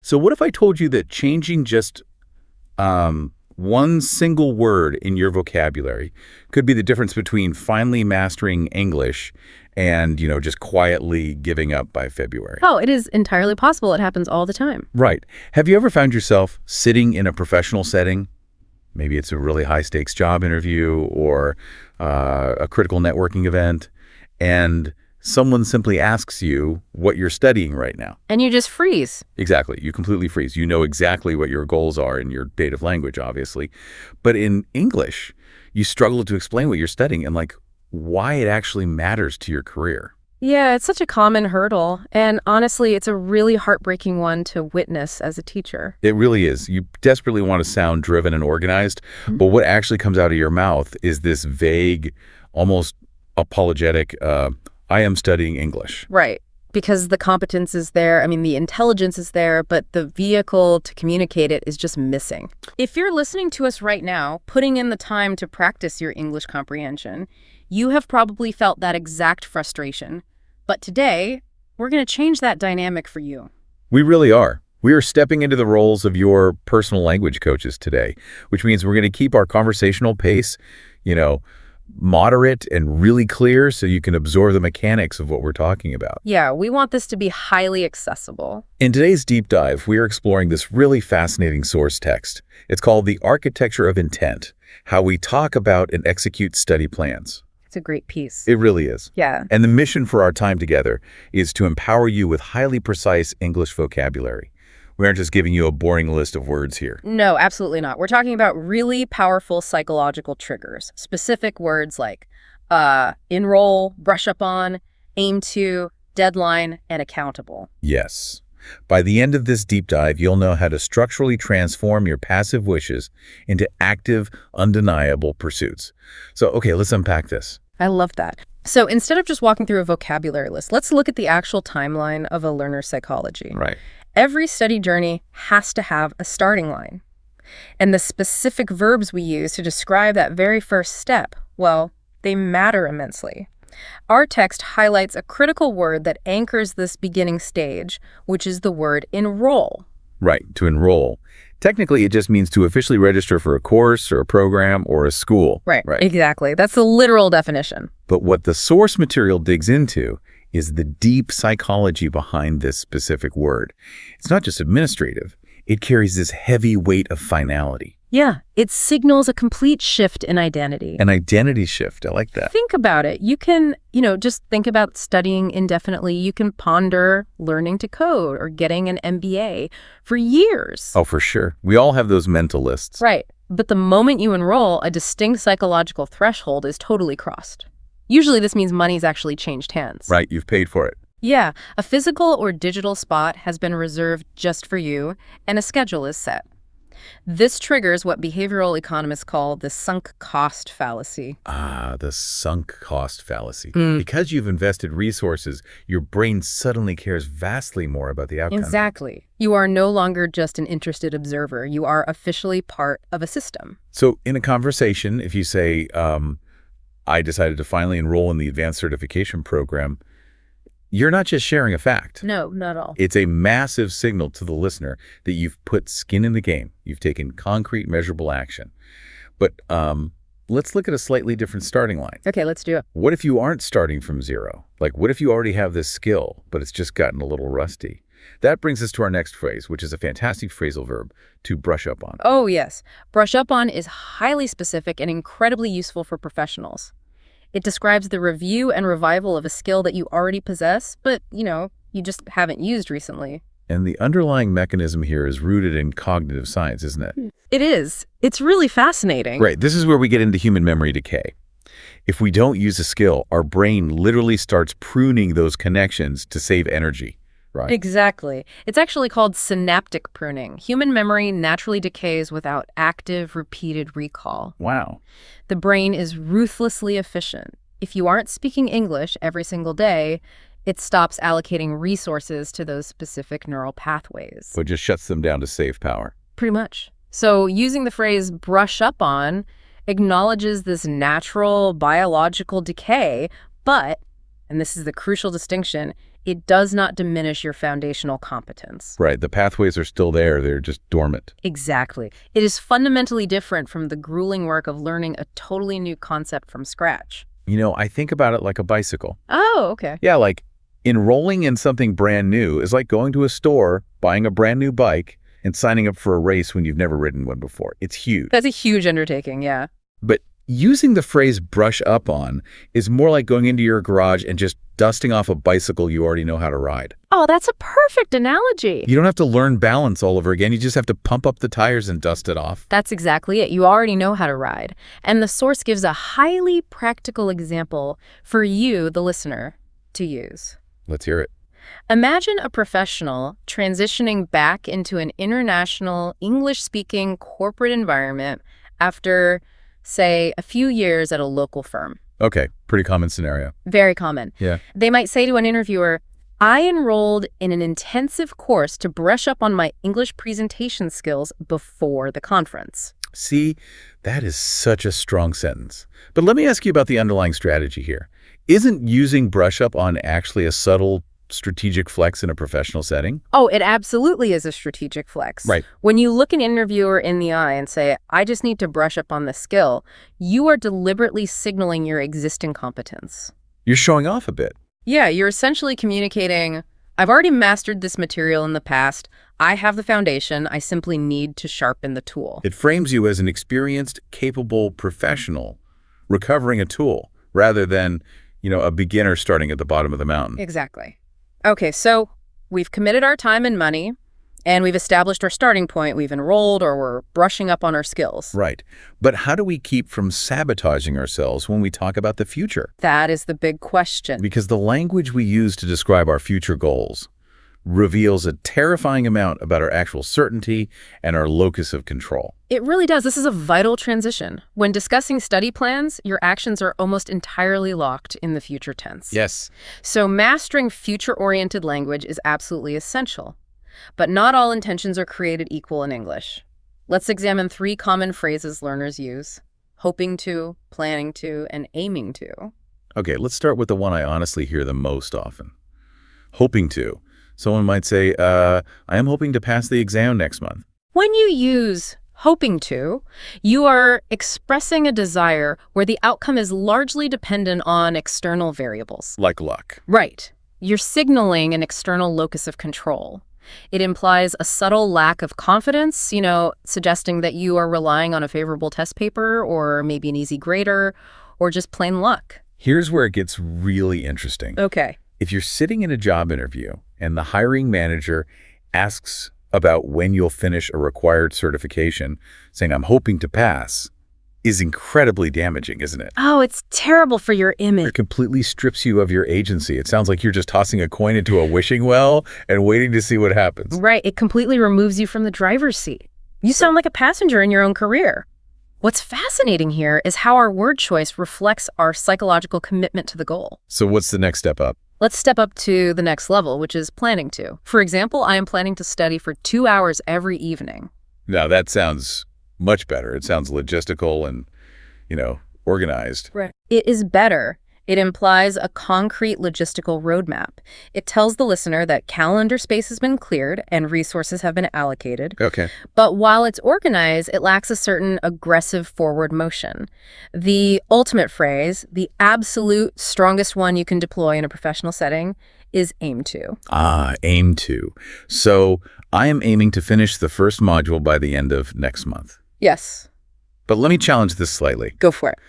So what if I told you that changing just one single word in your vocabulary could be the difference between finally mastering English and, just quietly giving up by February? Oh, it is entirely possible. It happens all the time. Right. Have you ever found yourself sitting in a professional setting? Maybe it's a really high-stakes job interview or a critical networking event, and someone simply asks you what you're studying right now. And you just freeze. Exactly. You completely freeze. You know exactly what your goals are in your native language, obviously. But in English, you struggle to explain what you're studying and, why it actually matters to your career. Yeah, it's such a common hurdle. And honestly, it's a really heartbreaking one to witness as a teacher. It really is. You desperately want to sound driven and organized, but what actually comes out of your mouth is this vague, almost apologetic, I am studying English. Right. Because the competence is there, the intelligence is there, but the vehicle to communicate it is just missing. If you're listening to us right now, putting in the time to practice your English comprehension, you have probably felt that exact frustration. But today, we're going to change that dynamic for you. We really are. We are stepping into the roles of your personal language coaches today, which means we're going to keep our conversational pace, moderate and really clear so you can absorb the mechanics of what we're talking about. Yeah, we want this to be highly accessible. In today's deep dive, we are exploring this really fascinating source text. It's called The Architecture of Intent, How We Talk About and Execute Study Plans. It's a great piece. It really is. Yeah. And the mission for our time together is to empower you with highly precise English vocabulary. We aren't just giving you a boring list of words here. No, absolutely not. We're talking about really powerful psychological triggers, specific words like enroll, brush up on, aim to, deadline, and accountable. Yes. By the end of this deep dive, you'll know how to structurally transform your passive wishes into active, undeniable pursuits. So, okay, let's unpack this. I love that. So instead of just walking through a vocabulary list, let's look at the actual timeline of a learner's psychology. Right. Every study journey has to have a starting line. And the specific verbs we use to describe that very first step, well, they matter immensely. Our text highlights a critical word that anchors this beginning stage, which is the word enroll. Right, to enroll. Technically, it just means to officially register for a course or a program or a school. Right, exactly. That's the literal definition. But what the source material digs into is the deep psychology behind this specific word. It's not just administrative. It carries this heavy weight of finality. Yeah, it signals a complete shift in identity. An identity shift. I like that. Think about it. You can, just think about studying indefinitely. You can ponder learning to code or getting an MBA for years. Oh, for sure. We all have those mental lists. Right. But the moment you enroll, a distinct psychological threshold is totally crossed. Usually this means money's actually changed hands. Right, you've paid for it. Yeah, a physical or digital spot has been reserved just for you, and a schedule is set. This triggers what behavioral economists call the sunk cost fallacy. Ah, the sunk cost fallacy. Because you've invested resources, your brain suddenly cares vastly more about the outcome. Exactly. You are no longer just an interested observer. You are officially part of a system. So in a conversation, if you say, I decided to finally enroll in the advanced certification program, you're not just sharing a fact. No, not at all. It's a massive signal to the listener that you've put skin in the game. You've taken concrete, measurable action. But let's look at a slightly different starting line. Okay, let's do it. What if you aren't starting from zero? What if you already have this skill, but it's just gotten a little rusty? That brings us to our next phrase, which is a fantastic phrasal verb, to brush up on. Oh, yes. Brush up on is highly specific and incredibly useful for professionals. It describes the review and revival of a skill that you already possess, but, you just haven't used recently. And the underlying mechanism here is rooted in cognitive science, isn't it? It is. It's really fascinating. Right. This is where we get into human memory decay. If we don't use a skill, our brain literally starts pruning those connections to save energy. Right. Exactly. It's actually called synaptic pruning. Human memory naturally decays without active, repeated recall. Wow. The brain is ruthlessly efficient. If you aren't speaking English every single day, it stops allocating resources to those specific neural pathways. So it just shuts them down to save power. Pretty much. So using the phrase brush up on acknowledges this natural biological decay, but and this is the crucial distinction, it does not diminish your foundational competence. Right. The pathways are still there. They're just dormant. Exactly. It is fundamentally different from the grueling work of learning a totally new concept from scratch. I think about it like a bicycle. Oh, okay. Yeah, like enrolling in something brand new is like going to a store, buying a brand new bike, and signing up for a race when you've never ridden one before. It's huge. That's a huge undertaking, yeah. But using the phrase brush up on is more like going into your garage and just dusting off a bicycle you already know how to ride. Oh, that's a perfect analogy. You don't have to learn balance all over again. You just have to pump up the tires and dust it off. That's exactly it. You already know how to ride. And the source gives a highly practical example for you, the listener, to use. Let's hear it. Imagine a professional transitioning back into an international, English-speaking corporate environment after, say, a few years at a local firm. Okay, pretty common scenario. Very common. Yeah. They might say to an interviewer, I enrolled in an intensive course to brush up on my English presentation skills before the conference. See, that is such a strong sentence. But let me ask you about the underlying strategy here. Isn't using brush up on actually a subtle strategic flex in a professional setting? Oh, it absolutely is a strategic flex. Right. When you look an interviewer in the eye and say, I just need to brush up on this skill, you are deliberately signaling your existing competence. You're showing off a bit. Yeah, you're essentially communicating, I've already mastered this material in the past. I have the foundation. I simply need to sharpen the tool. It frames you as an experienced, capable professional recovering a tool rather than, a beginner starting at the bottom of the mountain. Exactly. Okay, so we've committed our time and money, and we've established our starting point. We've enrolled, or we're brushing up on our skills. Right. But how do we keep from sabotaging ourselves when we talk about the future? That is the big question. Because the language we use to describe our future goals reveals a terrifying amount about our actual certainty and our locus of control. It really does. This is a vital transition. When discussing study plans, your actions are almost entirely locked in the future tense. Yes. So mastering future-oriented language is absolutely essential. But not all intentions are created equal in English. Let's examine 3 common phrases learners use: hoping to, planning to, and aiming to. Okay, let's start with the one I honestly hear the most often. Hoping to. Someone might say, I am hoping to pass the exam next month. When you use hoping to, you are expressing a desire where the outcome is largely dependent on external variables. Like luck. Right. You're signaling an external locus of control. It implies a subtle lack of confidence, suggesting that you are relying on a favorable test paper or maybe an easy grader or just plain luck. Here's where it gets really interesting. Okay. If you're sitting in a job interview and the hiring manager asks about when you'll finish a required certification, saying, I'm hoping to pass, is incredibly damaging, isn't it? Oh, it's terrible for your image. It completely strips you of your agency. It sounds like you're just tossing a coin into a wishing well and waiting to see what happens. Right. It completely removes you from the driver's seat. You sound like a passenger in your own career. What's fascinating here is how our word choice reflects our psychological commitment to the goal. So what's the next step up? Let's step up to the next level, which is planning to. For example, I am planning to study for 2 hours every evening. Now, that sounds much better. It sounds logistical and, organized. Right. It is better. It implies a concrete logistical roadmap. It tells the listener that calendar space has been cleared and resources have been allocated. Okay. But while it's organized, it lacks a certain aggressive forward motion. The ultimate phrase, the absolute strongest one you can deploy in a professional setting, is aim to. Aim to. So I am aiming to finish the first module by the end of next month. Yes. But let me challenge this slightly. Go for it.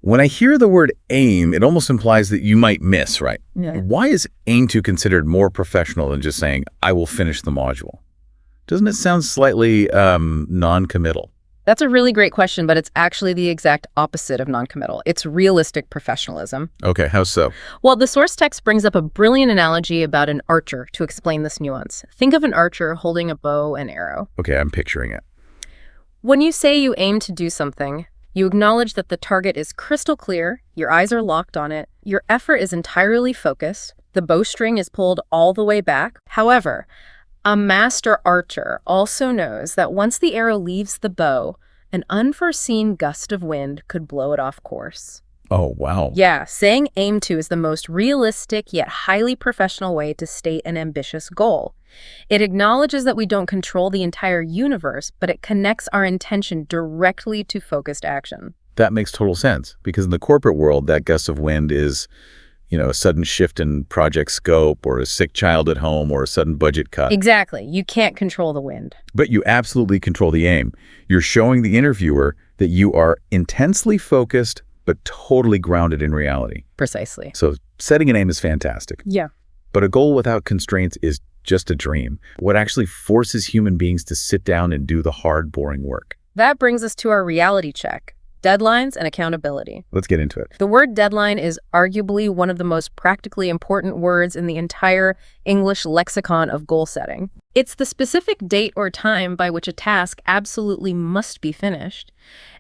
When I hear the word aim, it almost implies that you might miss, right? Yeah. Why is aim to considered more professional than just saying, I will finish the module? Doesn't it sound slightly non-committal? That's a really great question, but it's actually the exact opposite of non-committal. It's realistic professionalism. Okay, how so? Well, the source text brings up a brilliant analogy about an archer to explain this nuance. Think of an archer holding a bow and arrow. Okay, I'm picturing it. When you say you aim to do something, you acknowledge that the target is crystal clear, your eyes are locked on it, your effort is entirely focused, the bowstring is pulled all the way back. However, a master archer also knows that once the arrow leaves the bow, an unforeseen gust of wind could blow it off course. Oh, wow. Yeah, saying aim to is the most realistic yet highly professional way to state an ambitious goal. It acknowledges that we don't control the entire universe, but it connects our intention directly to focused action. That makes total sense, because in the corporate world, that gust of wind is, a sudden shift in project scope or a sick child at home or a sudden budget cut. Exactly. You can't control the wind. But you absolutely control the aim. You're showing the interviewer that you are intensely focused, but totally grounded in reality. Precisely. So setting an aim is fantastic. Yeah. But a goal without constraints is just a dream. What actually forces human beings to sit down and do the hard, boring work? That brings us to our reality check. Deadlines and accountability. Let's get into it. The word deadline is arguably one of the most practically important words in the entire English lexicon of goal setting. It's the specific date or time by which a task absolutely must be finished.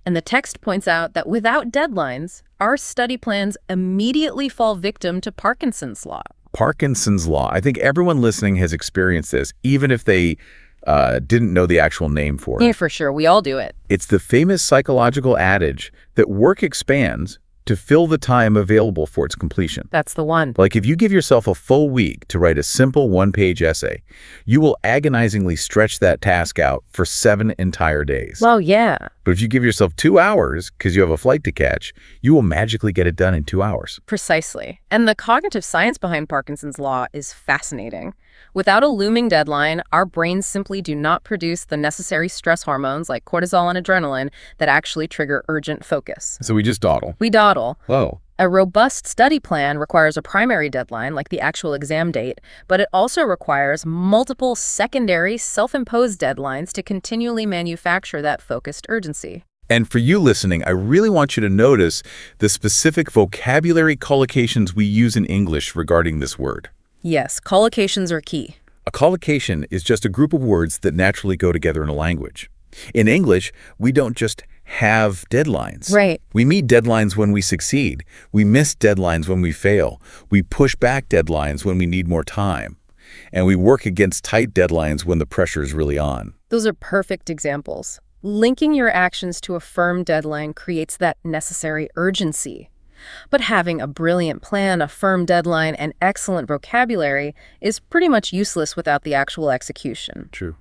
And the text points out that without deadlines, our study plans immediately fall victim to Parkinson's law. Parkinson's law. I think everyone listening has experienced this, even if they didn't know the actual name for it. Yeah, for sure. We all do it. It's the famous psychological adage that work expands to fill the time available for its completion. That's the one. Like if you give yourself a full week to write a simple one-page essay, you will agonizingly stretch that task out for 7 entire days. Well, yeah. But if you give yourself 2 hours because you have a flight to catch, you will magically get it done in 2 hours. Precisely. And the cognitive science behind Parkinson's law is fascinating. Without a looming deadline, our brains simply do not produce the necessary stress hormones like cortisol and adrenaline that actually trigger urgent focus. So we just dawdle. We dawdle. Whoa. A robust study plan requires a primary deadline, like the actual exam date, but it also requires multiple secondary self-imposed deadlines to continually manufacture that focused urgency. And for you listening, I really want you to notice the specific vocabulary collocations we use in English regarding this word. Yes, collocations are key. A collocation is just a group of words that naturally go together in a language. In English, we don't just have deadlines. Right. We meet deadlines when we succeed. We miss deadlines when we fail. We push back deadlines when we need more time. And we work against tight deadlines when the pressure is really on. Those are perfect examples. Linking your actions to a firm deadline creates that necessary urgency. But having a brilliant plan, a firm deadline, and excellent vocabulary is pretty much useless without the actual execution. True.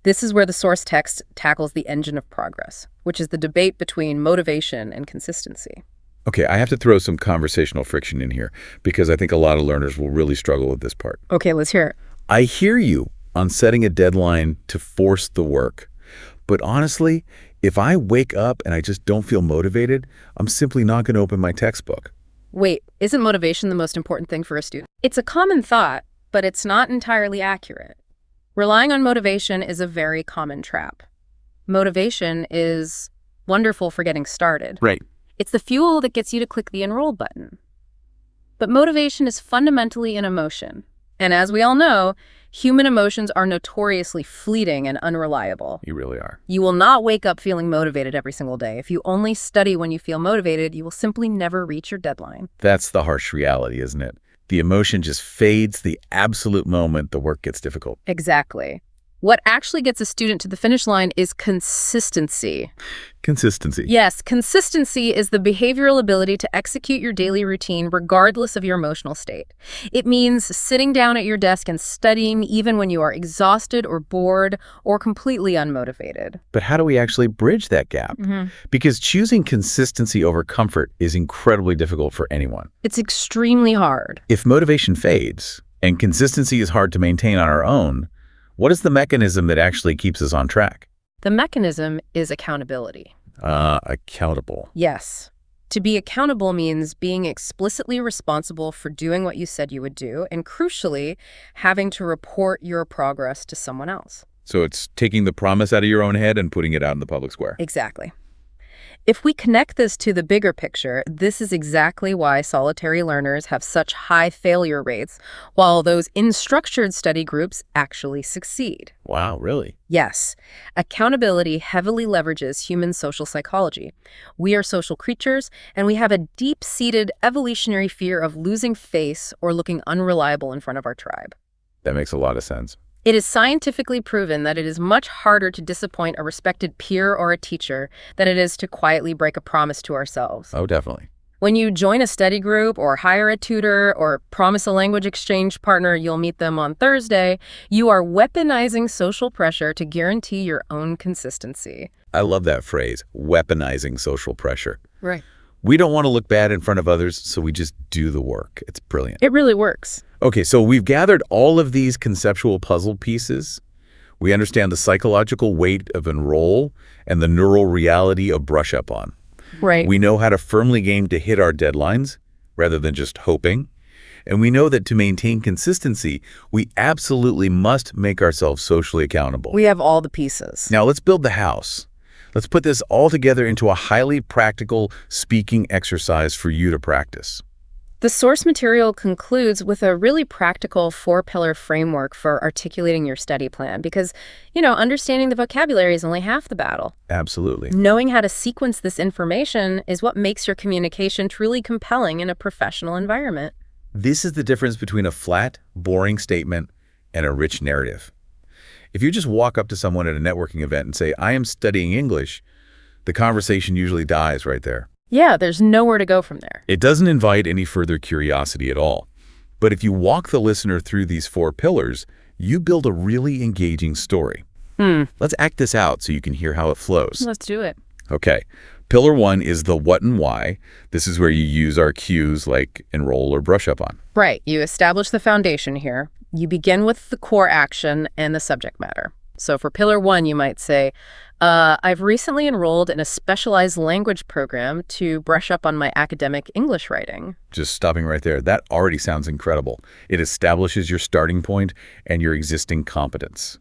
This is where the source text tackles the engine of progress, which is the debate between motivation and consistency. Okay, I have to throw some conversational friction in here because I think a lot of learners will really struggle with this part. Okay, let's hear it. I hear you on setting a deadline to force the work. But honestly, if I wake up and I just don't feel motivated, I'm simply not going to open my textbook. Wait, isn't motivation the most important thing for a student? It's a common thought, but it's not entirely accurate. Relying on motivation is a very common trap. Motivation is wonderful for getting started. Right. It's the fuel that gets you to click the enroll button. But motivation is fundamentally an emotion. And as we all know, human emotions are notoriously fleeting and unreliable. You really are. You will not wake up feeling motivated every single day. If you only study when you feel motivated, you will simply never reach your deadline. That's the harsh reality, isn't it? The emotion just fades the absolute moment the work gets difficult. Exactly. What actually gets a student to the finish line is consistency. Consistency. Yes, consistency is the behavioral ability to execute your daily routine regardless of your emotional state. It means sitting down at your desk and studying even when you are exhausted or bored or completely unmotivated. But how do we actually bridge that gap? Because choosing consistency over comfort is incredibly difficult for anyone. It's extremely hard. If motivation fades and consistency is hard to maintain on our own, what is the mechanism that actually keeps us on track? The mechanism is accountability. Accountable. Yes. To be accountable means being explicitly responsible for doing what you said you would do, and crucially, having to report your progress to someone else. So it's taking the promise out of your own head and putting it out in the public square. Exactly. If we connect this to the bigger picture, this is exactly why solitary learners have such high failure rates, while those in structured study groups actually succeed. Wow, really? Yes, accountability heavily leverages human social psychology. We are social creatures, and we have a deep-seated evolutionary fear of losing face or looking unreliable in front of our tribe. That makes a lot of sense. It is scientifically proven that it is much harder to disappoint a respected peer or a teacher than it is to quietly break a promise to ourselves. Oh, definitely. When you join a study group or hire a tutor or promise a language exchange partner you'll meet them on Thursday, you are weaponizing social pressure to guarantee your own consistency. I love that phrase, weaponizing social pressure. Right. We don't want to look bad in front of others, so we just do the work. It's brilliant. It really works. Okay, so we've gathered all of these conceptual puzzle pieces. We understand the psychological weight of enroll and the neural reality of brush up on. Right. We know how to firmly game to hit our deadlines rather than just hoping. And we know that to maintain consistency, we absolutely must make ourselves socially accountable. We have all the pieces. Now let's build the house. Let's put this all together into a highly practical speaking exercise for you to practice. The source material concludes with a really practical 4-pillar framework for articulating your study plan because, understanding the vocabulary is only half the battle. Absolutely. Knowing how to sequence this information is what makes your communication truly compelling in a professional environment. This is the difference between a flat, boring statement and a rich narrative. If you just walk up to someone at a networking event and say, "I am studying English," the conversation usually dies right there. Yeah, there's nowhere to go from there. It doesn't invite any further curiosity at all. But if you walk the listener through these 4 pillars, you build a really engaging story. Let's act this out so you can hear how it flows. Let's do it. Okay. Pillar 1 is the what and why. This is where you use our cues like enroll or brush up on. Right. You establish the foundation here. You begin with the core action and the subject matter. So for pillar 1, you might say, I've recently enrolled in a specialized language program to brush up on my academic English writing. Just stopping right there. That already sounds incredible. It establishes your starting point and your existing competence.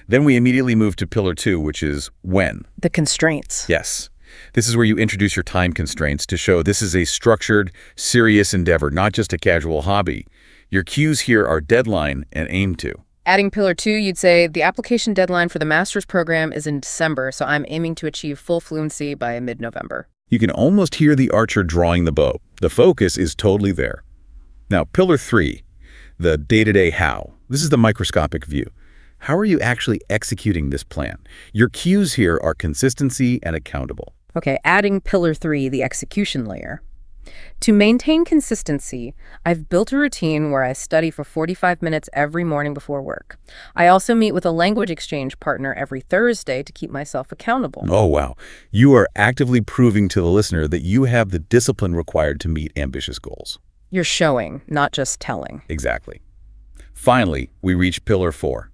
Then we immediately move to pillar 2, which is when. The constraints. Yes. This is where you introduce your time constraints to show this is a structured, serious endeavor, not just a casual hobby. Your cues here are deadline and aim to. Adding pillar 2, you'd say the application deadline for the master's program is in December, so I'm aiming to achieve full fluency by mid-November. You can almost hear the archer drawing the bow. The focus is totally there. Now, pillar 3, the day-to-day how. This is the microscopic view. How are you actually executing this plan? Your cues here are consistency and accountable. Okay, adding pillar 3, the execution layer. To maintain consistency, I've built a routine where I study for 45 minutes every morning before work. I also meet with a language exchange partner every Thursday to keep myself accountable. Oh, wow. You are actively proving to the listener that you have the discipline required to meet ambitious goals. You're showing, not just telling. Exactly. Finally, we reach pillar 4,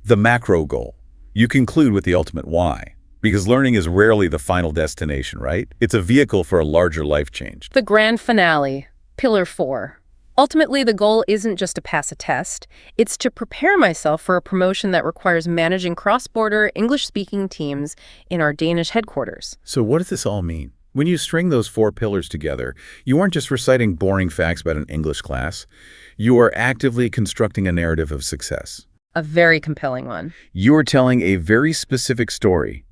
the macro goal. You conclude with the ultimate why. Because learning is rarely the final destination, right? It's a vehicle for a larger life change. The grand finale, pillar 4. Ultimately, the goal isn't just to pass a test. It's to prepare myself for a promotion that requires managing cross-border English-speaking teams in our Danish headquarters. So what does this all mean? When you string those 4 pillars together, you aren't just reciting boring facts about an English class. You are actively constructing a narrative of success. A very compelling one. You are telling a very specific story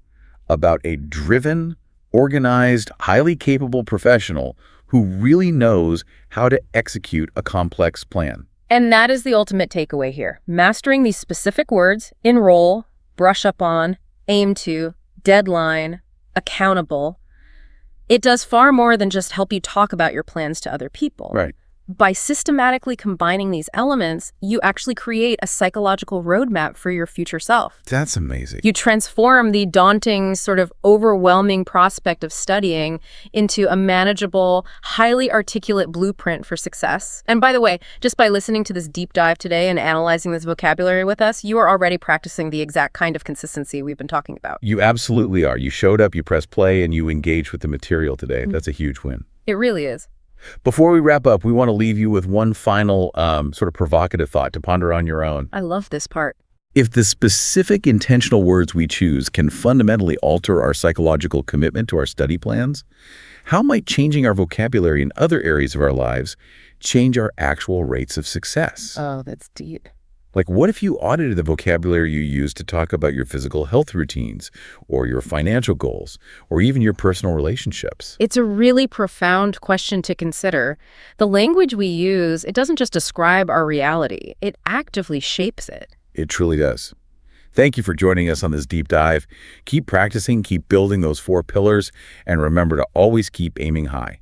about a driven, organized, highly capable professional who really knows how to execute a complex plan. And that is the ultimate takeaway here. Mastering these specific words, enroll, brush up on, aim to, deadline, accountable, it does far more than just help you talk about your plans to other people. Right. By systematically combining these elements, you actually create a psychological roadmap for your future self. That's amazing. You transform the daunting, sort of overwhelming prospect of studying into a manageable, highly articulate blueprint for success. And by the way, just by listening to this deep dive today and analyzing this vocabulary with us, you are already practicing the exact kind of consistency we've been talking about. You absolutely are. You showed up, you pressed play, and you engaged with the material today. That's a huge win. It really is. Before we wrap up, we want to leave you with one final sort of provocative thought to ponder on your own. I love this part. If the specific intentional words we choose can fundamentally alter our psychological commitment to our study plans, how might changing our vocabulary in other areas of our lives change our actual rates of success? Oh, that's deep. Like, what if you audited the vocabulary you use to talk about your physical health routines, or your financial goals, or even your personal relationships? It's a really profound question to consider. The language we use, it doesn't just describe our reality, it actively shapes it. It truly does. Thank you for joining us on this deep dive. Keep practicing, keep building those 4 pillars, and remember to always keep aiming high.